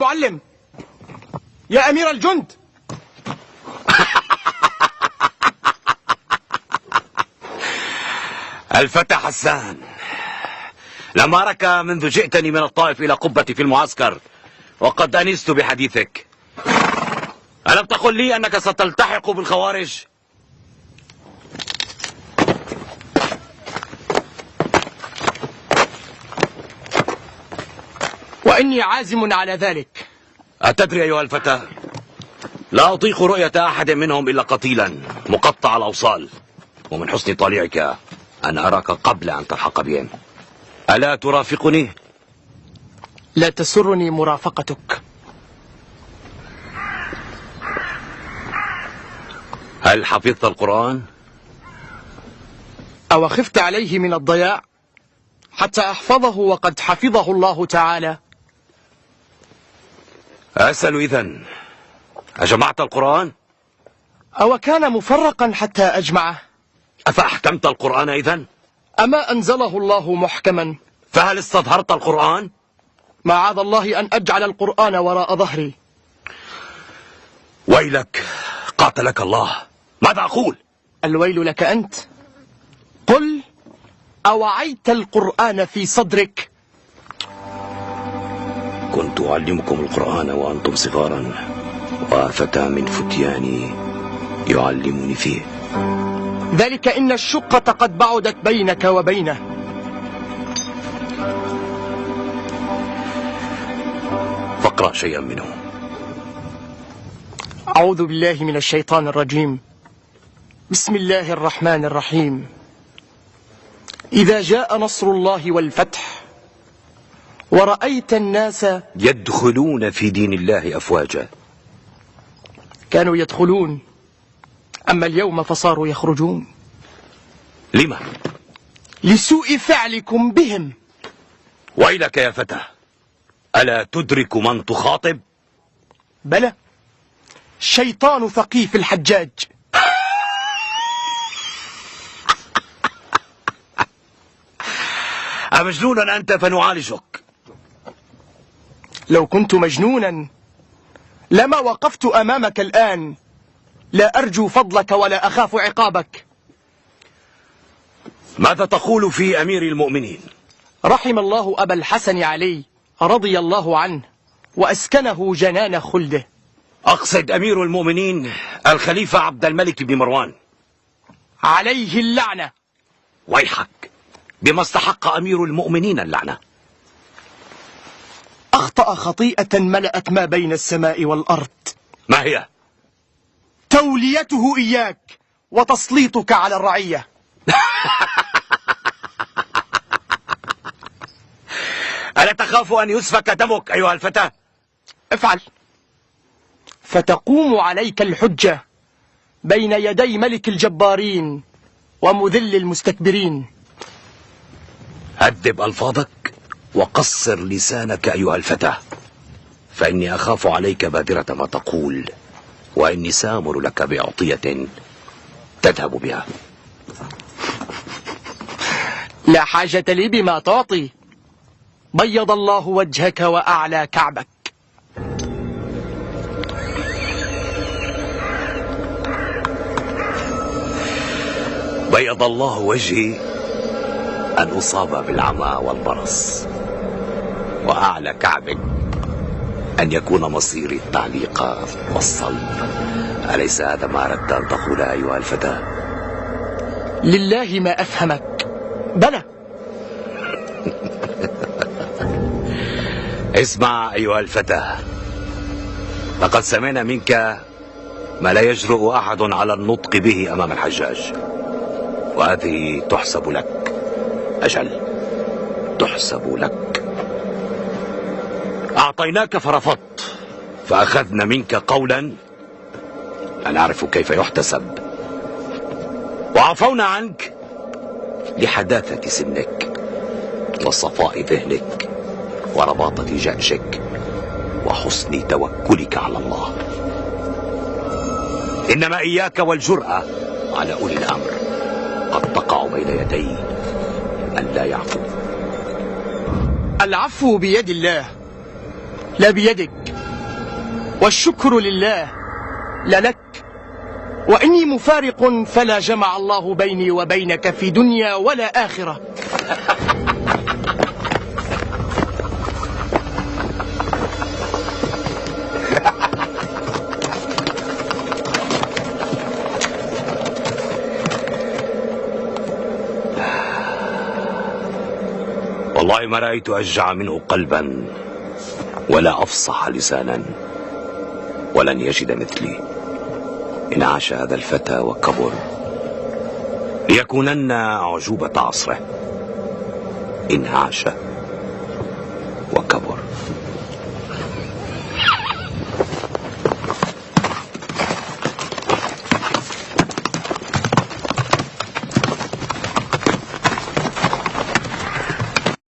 معلم يا أمير الجند. الفتى حسان، لم أرك منذ جئتني من الطائف إلى قبتي في المعسكر، وقد أنست بحديثك. ألم تقل لي أنك ستلتحق بالخوارج؟ وإني عازم على ذلك. أتدري أيها الفتى، لا أطيق رؤية أحد منهم إلا قتيلا مقطع الأوصال، ومن حسن طليعك أن أراك قبل أن تلحق بهم. ألا ترافقني؟ لا تسرني مرافقتك. هل حفظت القرآن؟ أو خفت عليه من الضياع حتى أحفظه وقد حفظه الله تعالى؟ أسأل إذن، أجمعت القرآن؟ أو كان مفرقا حتى أجمعه؟ أفأحكمت القرآن إذن؟ أما أنزله الله محكما؟ فهل استظهرت القرآن؟ معاذ الله أن أجعل القرآن وراء ظهري. ويلك، قاتلك الله. ماذا أقول؟ الويل لك أنت. قل أوعيت القرآن في صدرك؟ كنت أعلمكم القرآن وأنتم صغارا، وفتى من فتياني يعلمني فيه. ذلك إن الشقة قد بعدت بينك وبينه. فاقرأ شيئا منه. أعوذ بالله من الشيطان الرجيم. بسم الله الرحمن الرحيم. إذا جاء نصر الله والفتح ورأيت الناس يدخلون في دين الله أفواجا. كانوا يدخلون، أما اليوم فصاروا يخرجون. لما؟ لسوء فعلكم بهم. ويلك يا فتى، ألا تدرك من تخاطب؟ بلى، شيطان ثقيف الحجاج. أمجنون أنت فنعالجك؟ لو كنت مجنونا لما وقفت أمامك الآن. لا أرجو فضلك ولا أخاف عقابك. ماذا تقول في أمير المؤمنين؟ رحم الله أبا الحسن علي رضي الله عنه وأسكنه جنان خلده. أقصد أمير المؤمنين الخليفة عبد الملك بن مروان عليه اللعنة. ويحك، بما استحق أمير المؤمنين اللعنة. أخطأ خطيئة ملأت ما بين السماء والأرض. ما هي؟ توليته إياك وتسليطك على الرعية. ألا تخاف أن يسفك دمك أيها الفتى؟ افعل، فتقوم عليك الحجة بين يدي ملك الجبارين ومذل المستكبرين. هذب ألفاظك وقصر لسانك أيها الفتى، فإني أخاف عليك بادرة ما تقول، وإني سامر لك بعطية تذهب بها. لا حاجة لي بما تعطي. بيض الله وجهك وأعلى كعبك. بيض الله وجهي أن أصاب بالعمى والبرص، وأعلى كعب أن يكون مصيري التعليق والصلب. أليس هذا ما أردت أن تقول أيها الفتى؟ لله ما أفهمك. بلى. اسمع أيها الفتى، لقد سمعنا منك ما لا يجرؤ أحد على النطق به أمام الحجاج، وهذه تحسب لك. أجل، تحسب لك. أعطيناك فرفضت، فأخذنا منك قولا لا نعرف كيف يحتسب، وعفونا عنك لحداثة سنك وصفاء ذهنك ورباطة جأشك وحسن توكلك على الله. إنما إياك والجرأة على أولي الأمر، قد تقع بين يدي من لا يعفو. العفو بيد الله لا بيدك. والشكر لله لك، وإني مفارق فلا جمع الله بيني وبينك في دنيا ولا آخرة. والله ما رأيت أشجع منه قلبا ولا أفصح لسانا، ولن يجد مثلي إن عاش هذا الفتى وكبر ليكونن أعجوبة عصره إن عاش.